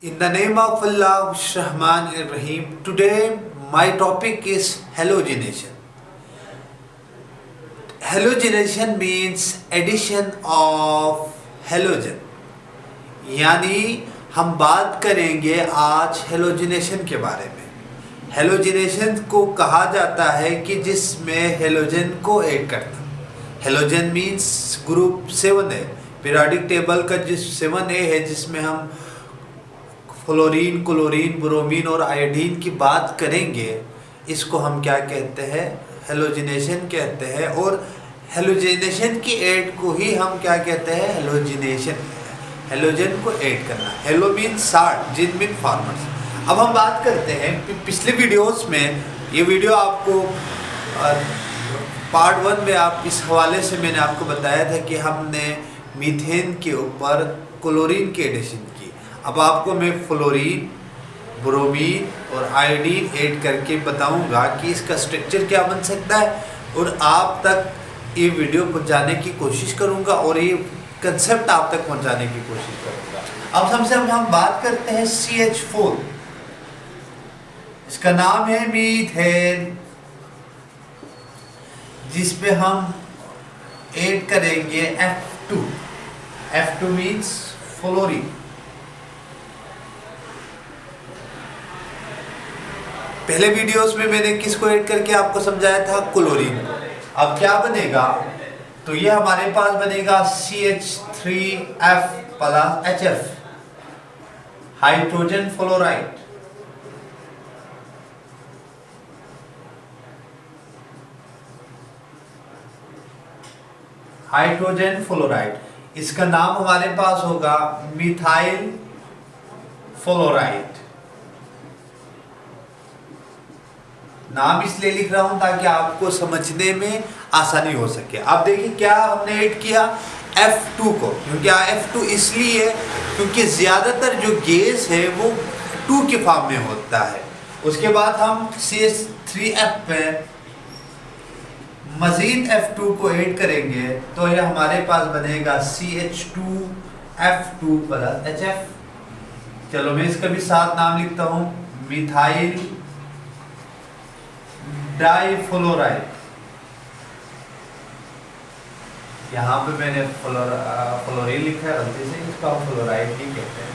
In the name of Allah, Rahman Rahim, today my topic is halogenation. Halogenation means addition of halogen. यानी हम बात करेंगे आज halogenation के बारे में। हेलोजिनेशन को कहा जाता है कि जिसमें हेलोजन को ऐड करना। Halogen means group 7A, periodic table का जिस 7A है जिसमें हम फ्लोरीन, क्लोरीन, ब्रोमीन और आयोडीन की बात करेंगे, इसको हम क्या कहते हैं? हेलोजिनेशन कहते हैं। और हेलोजिनेशन की ऐड को ही हम क्या कहते हैं? हेलोजिनेशन। हेलोजन को ऐड करना। हेलो मीन साल्ट, जिन मीन फार्मर्स। अब हम बात करते हैं पिछले वीडियोस में। ये वीडियो आपको पार्ट 1 में आप इस हवाले से मैंने आपको बताया था कि हमने मीथेन के ऊपर क्लोरीन की एडिशन की। अब आपको मैं फ्लोरीन, ब्रोमीन और आयोडीन ऐड करके बताऊंगा कि इसका स्ट्रक्चर क्या बन सकता है, और आप तक ये वीडियो पहुंचाने की कोशिश करूंगा और ये कंसेप्ट आप तक पहुंचाने की कोशिश करूंगा। अब सबसे हम बात करते हैं CH4। इसका नाम है मीथेन, जिस पे हम ऐड करेंगे F2। F2 means fluorine. पहले वीडियोस में मैंने किसको ऐड करके आपको समझाया था? क्लोरीन को। अब क्या बनेगा? तो ये हमारे पास बनेगा CH3F plus HF, hydrogen fluoride. Hydrogen fluoride, इसका नाम हमारे पास होगा मिथाइल फ्लोराइड। नाम इसलिए लिख रहा हूं ताकि आपको समझने में आसानी हो सके। अब देखिए क्या हमने ऐड किया? F2 को। क्योंकि F2 इसलिए क्योंकि ज्यादातर जो गैस है वो 2 के फॉर्म में होता है। उसके बाद हम CH3F पे मजीद F2 को ऐड करेंगे तो यह हमारे पास बनेगा CH2F2 प्लस HF। चलो मैं इसका भी साथ नाम लिखता हूं, मिथाइल डाइफ्लोराइड। यहाँ पे मैंने फ्लोरीन लिखा है गलती से, इसका हम फ्लोराइड ही कहते हैं।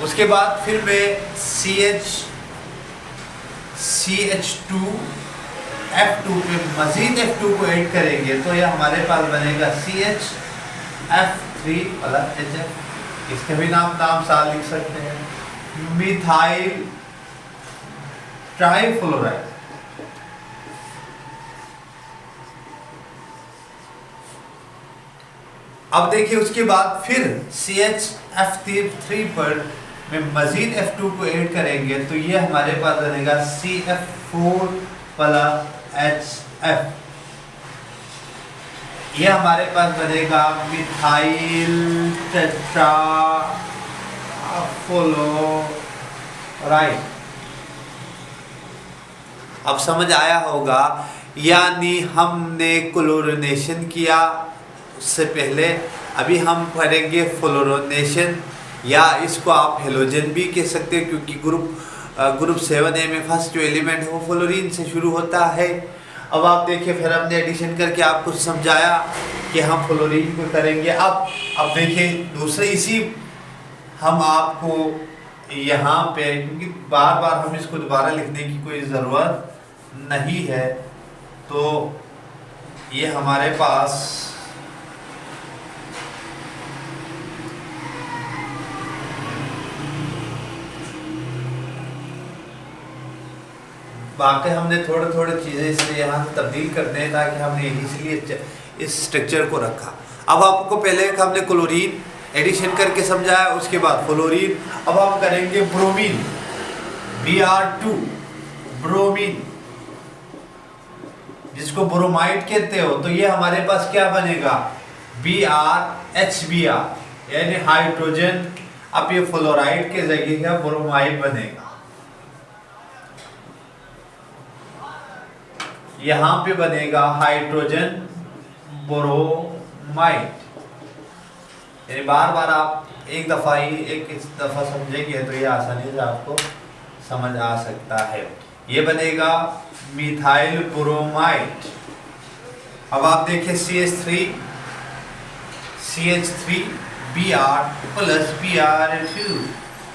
उसके बाद फिर मैं CH2F2 पे मजीद F2 को ऐड करेंगे तो यह हमारे पास बनेगा CHF3 प्लस HF। इसके भी नाम साथ लिख सकते हैं, मिथाइल ट्राइफ्लोराइड। अब देखिए उसके बाद फिर CHF3 पर में मजीद F2 को ऐड करेंगे तो ये हमारे पास बनेगा CF4 प्लस HF। ये हमारे पास बनेगा मिथाइल टेट्राफ्लोराइड। अब समझ आया होगा, यानी हमने क्लोरीनेशन किया उससे पहले। अभी हम करेंगे फ्लोरोनेशन, या इसको आप हेलोजन भी कह सकते हैं क्योंकि ग्रुप 7A में फर्स्ट जो एलिमेंट है वो फ्लोरीन से शुरू होता है। अब आप देखिए फिर हमने एडिशन करके आपको समझाया कि हम फ्लोरीन को करेंगे। अब देखिए दूसरे इसी हम आपको यहाँ पे, क्योंकि बार बार हम इसको दोबारा लिखने की कोई ज़रूरत नहीं है, तो ये हमारे पास बाकी हमने थोड़े चीज़ें इसलिए यहाँ से तब्दील करते हैं ताकि हमने इसलिए इस स्ट्रक्चर को रखा। अब आपको पहले हमने क्लोरीन एडिशन करके समझाया, उसके बाद फ्लोरीन। अब हम करेंगे ब्रोमीन, Br2 ब्रोमीन, जिसको ब्रोमाइड कहते हो। तो ये हमारे पास क्या बनेगा? BrHBr, यानी हाइड्रोजन। अब ये फ्लोराइड के जगह का ब्रोमाइड बनेगा। यहाँ पे बनेगा हाइड्रोजन ब्रोमाइड। यानी बार बार आप एक दफ़ा समझेंगे तो ये आसानी से आपको समझ आ सकता है। ये बनेगा मिथाइल ब्रोमाइड। अब आप देखिए CH3 Br प्लस Br2,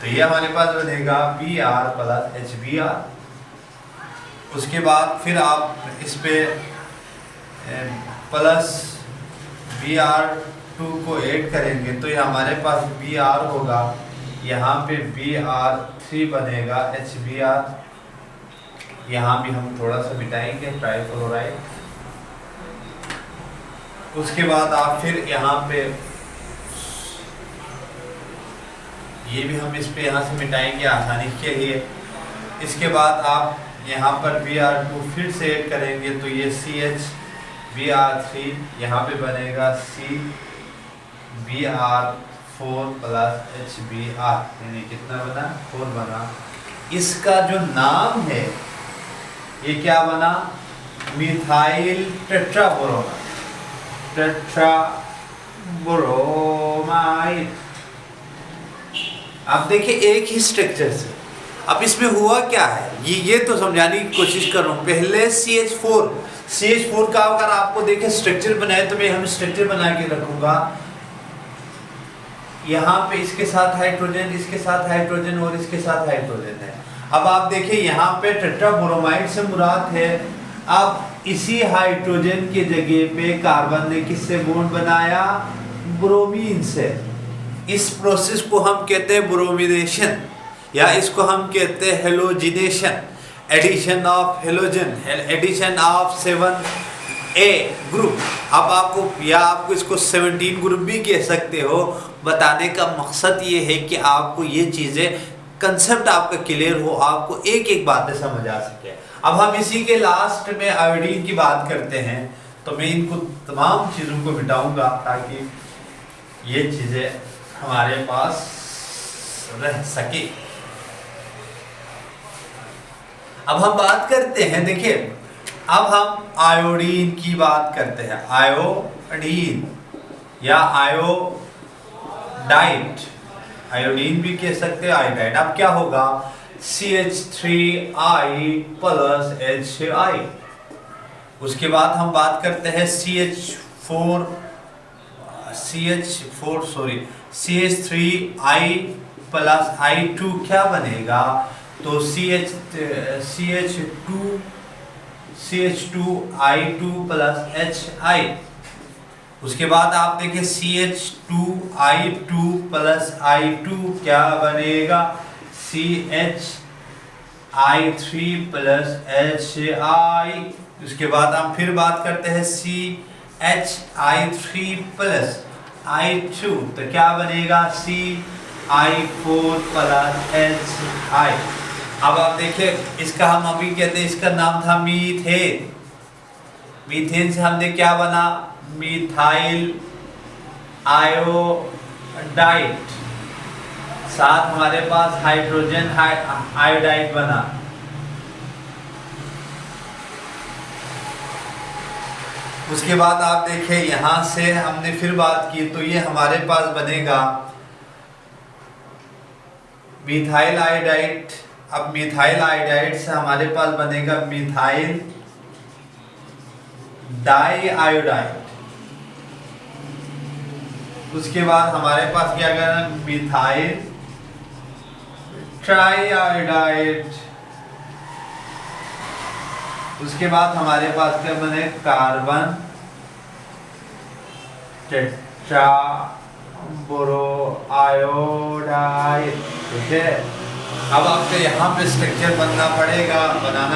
तो ये हमारे पास बनेगा Br प्लस HBr। उसके बाद फिर आप इस पे प्लस Br2 को ऐड करेंगे तो ये हमारे पास Br होगा, यहाँ पे Br3 बनेगा HBr। यहाँ भी हम थोड़ा सा मिटाएंगे ट्राइफ्लोराइड। उसके बाद आप फिर यहाँ पे ये भी हम इस पे यहाँ से मिटाएंगे आसानी के लिए। इसके बाद आप यहाँ पर Br2 फिर से ऐड करेंगे तो ये CH Br3 यहाँ पे बनेगा CBr4 प्लस HBr, यानी कितना बना 4 बना। इसका जो नाम है ये क्या बना, मिथाइल टेट्राब्रोमाइड। आप देखिए एक ही स्ट्रक्चर से। अब इसमें हुआ क्या है ये तो समझाने की कोशिश कर रहा हूँ। पहले CH4 का अगर आपको देखे स्ट्रक्चर बनाए तो मैं हम स्ट्रक्चर बना के रखूंगा। यहाँ पे इसके साथ हाइड्रोजन, इसके साथ हाइड्रोजन और इसके साथ हाइड्रोजन है। अब आप देखिए यहाँ पे टेट्राब्रोमाइड से मुराद है, अब इसी हाइड्रोजन के जगह पे कार्बन ने किससे बॉन्ड बनाया, ब्रोमीन से। इस प्रोसेस को हम कहते हैं ब्रोमिनेशन, या इसको हम कहते हैं halogenation, addition of halogen, addition of 7A group. अब आपको इसको 17 ग्रुप भी कह सकते हो। बताने का मकसद ये है कि आपको ये चीज़ें कंसेप्ट आपका क्लियर हो, आपको एक एक बातें समझ आ सके। अब हम इसी के लास्ट में आयोडीन की बात करते हैं, तो मैं इनको तमाम चीज़ों को मिटाऊंगा ताकि ये चीज़ें हमारे पास रह सके। अब हम बात करते हैं, देखिए अब हम आयोडीन की बात करते हैं। आयोडीन या आयोडाइड, आयोडीन भी कह सकते हैं, आयोडाइड। अब क्या होगा, CH3I प्लस HI। उसके बाद हम बात करते हैं CH3I प्लस I2 क्या बनेगा, तो CH2I2 प्लस HI। उसके बाद आप देखिए CH2I2 प्लस I2 क्या बनेगा, CHI3 प्लस HI। उसके बाद हम फिर बात करते हैं CHI3 प्लस I2, तो क्या बनेगा, CI4 प्लस HI। अब आप देखिए इसका हम अभी कहते हैं, इसका नाम था मीथेन। मीथेन से हमने क्या बना, मिथाइल आयोडाइड, साथ हमारे पास हाइड्रोजन आयोडाइड बना। उसके बाद आप देखें यहां से हमने फिर बात की तो ये हमारे पास बनेगा मिथाइल आयोडाइड। अब मिथाइल आयोडाइड से हमारे पास बनेगा मिथाइल डाई आयोडाइड। उसके बाद हमारे पास क्या करना, मिथाइल ट्राई आयोडाइड। उसके बाद हमारे पास क्या बने, कार्बन टेट्राब्रो आयोडाइड। ठीक है, अब आपको यहाँ पे स्ट्रक्चर बनाना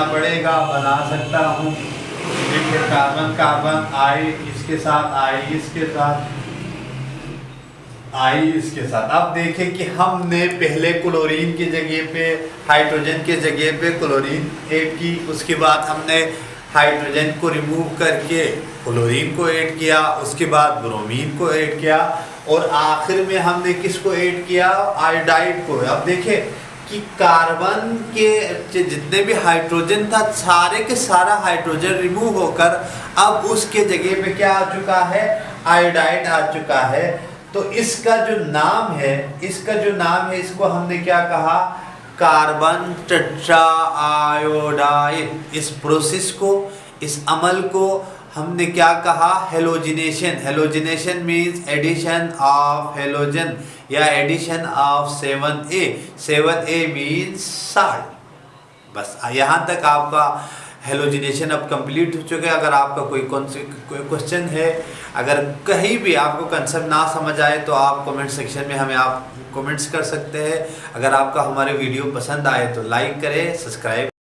पड़ेगा, बना सकता हूँ। देखिए कार्बन कार्बन, आई इसके साथ, आई इसके साथ, आई इसके साथ। अब देखें कि हमने पहले क्लोरीन की जगह पे, हाइड्रोजन के जगह पे क्लोरीन ऐड की। उसके बाद हमने हाइड्रोजन को रिमूव करके क्लोरीन को ऐड किया, उसके बाद ब्रोमीन को ऐड किया, और आखिर में हमने किसको ऐड किया, आयोडाइड को। अब देखें कि कार्बन के जितने भी हाइड्रोजन था, सारे के सारा हाइड्रोजन रिमूव होकर अब उसके जगह पे क्या आ चुका है, आयोडाइड आ चुका है। तो इसका जो नाम है इसको हमने क्या कहा, कार्बन टेट्रा आयोडाइड। इस प्रोसेस को, इस अमल को हमने क्या कहा, halogenation. Halogenation means addition of halogen या addition of 7A। 7A means salt. बस यहाँ तक आपका हेलोजिनेशन अब कंप्लीट हो चुका है। अगर आपका कोई क्वेश्चन है, अगर कहीं भी आपको कंसेप्ट ना समझ आए तो आप कमेंट सेक्शन में हमें आप कमेंट्स कर सकते हैं। अगर आपका हमारे वीडियो पसंद आए तो लाइक करें, सब्सक्राइब